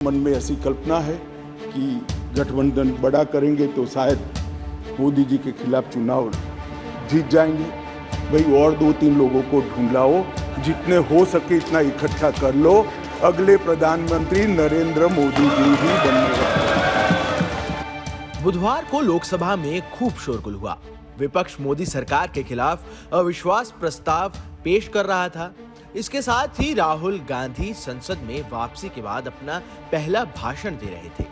मन में ऐसी कल्पना है कि गठबंधन बड़ा करेंगे तो शायद मोदी जी के खिलाफ चुनाव जीत जाएंगे। भाई और 2-3 लोगों को ढूंढ लाओ, जितने हो सके इतना इकट्ठा कर लो, अगले प्रधानमंत्री नरेंद्र मोदी जी ही बनने वाले। बुधवार को लोकसभा में खूब शोरगुल हुआ। विपक्ष मोदी सरकार के खिलाफ अविश्वास प्रस्ताव पेश कर रहा था। इसके साथ ही राहुल गांधी संसद में वापसी के बाद अपना पहला भाषण दे रहे थे।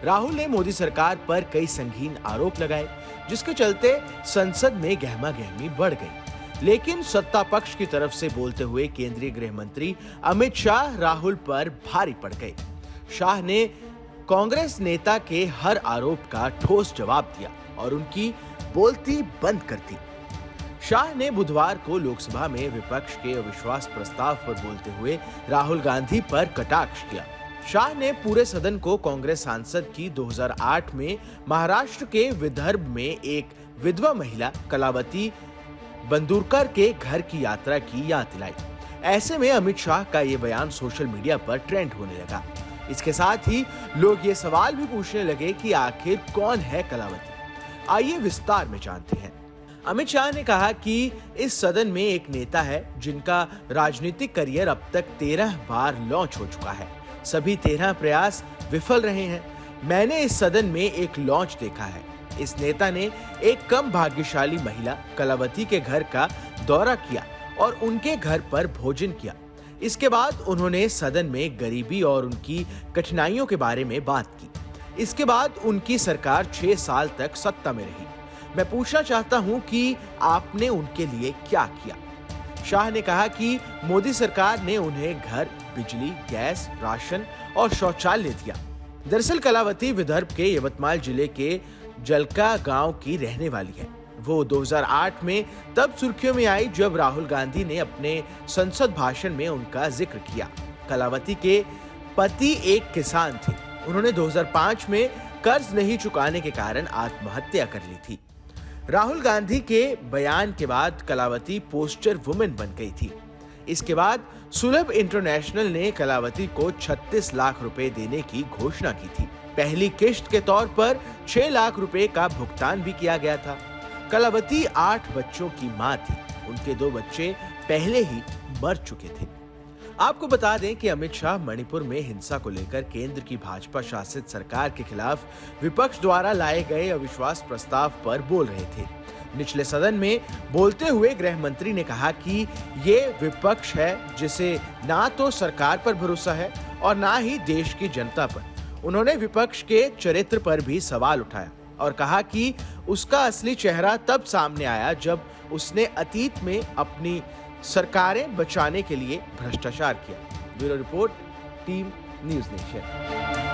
राहुल ने मोदी सरकार पर कई संगीन आरोप लगाए, जिसके चलते संसद में गहमागहमी बढ़ गई। लेकिन सत्ता पक्ष की तरफ से बोलते हुए केंद्रीय गृह मंत्री अमित शाह राहुल पर भारी पड़ गए। शाह ने कांग्रेस नेता के हर आरोप का ठोस जवाब दिया और उनकी बोलती बंद कर दी। शाह ने बुधवार को लोकसभा में विपक्ष के अविश्वास प्रस्ताव पर बोलते हुए राहुल गांधी पर कटाक्ष किया। शाह ने पूरे सदन को कांग्रेस सांसद की 2008 में महाराष्ट्र के विदर्भ में एक विधवा महिला कलावती बंदूरकर के घर की यात्रा की याद दिलाई। ऐसे में अमित शाह का ये बयान सोशल मीडिया पर ट्रेंड होने लगा। इसके साथ ही लोग ये सवाल भी पूछने लगे कि आखिर कौन है कलावती। आइए विस्तार में जानते हैं। अमित शाह ने कहा कि इस सदन में एक नेता है जिनका राजनीतिक करियर अब तक 13 बार लॉन्च हो चुका है। सभी 13 प्रयास विफल रहे हैं। मैंने इस सदन में एक लॉन्च देखा है। इस नेता ने एक कम भाग्यशाली महिला कलावती के घर का दौरा किया और उनके घर पर भोजन किया। इसके बाद उन्होंने सदन में गरीबी और उनकी कठिनाइयों के बारे में बात की। इसके बाद उनकी सरकार 6 साल तक सत्ता में रही। मैं पूछना चाहता हूं कि आपने उनके लिए क्या किया। शाह ने कहा कि मोदी सरकार ने उन्हें घर, बिजली, गैस, राशन और शौचालय दिया। दरअसल कलावती विदर्भ के यवतमाल जिले के जलका गांव की रहने वाली है। वो 2008 में तब सुर्खियों में आई जब राहुल गांधी ने अपने संसद भाषण में उनका जिक्र किया। कलावती के पति एक किसान थे। उन्होंने 2005 में कर्ज नहीं चुकाने के कारण आत्महत्या कर ली थी। राहुल गांधी के बयान के बाद कलावती पोस्टर वुमेन बन गई थी। इसके बाद सुलभ इंटरनेशनल ने कलावती को 36 लाख रुपए देने की घोषणा की थी। पहली किश्त के तौर पर 6 लाख रुपए का भुगतान भी किया गया था। कलावती 8 बच्चों की मां थी। उनके 2 बच्चे पहले ही मर चुके थे। आपको बता दें कि अमित शाह मणिपुर में हिंसा को लेकर केंद्र की भाजपा शासित सरकार के खिलाफ विपक्ष द्वारा लाए गए अविश्वास प्रस्ताव पर बोल रहे थे। निचले सदन में बोलते हुए गृह मंत्री ने कहा कि ये विपक्ष है जिसे ना तो सरकार पर भरोसा है और ना ही देश की जनता पर। उन्होंने विपक्ष के चरित्र पर भी सवाल उठाया और कहा कि उसका असली चेहरा तब सामने आया जब उसने अतीत में अपनी सरकारें बचाने के लिए भ्रष्टाचार किया। Bureau report, team news nation.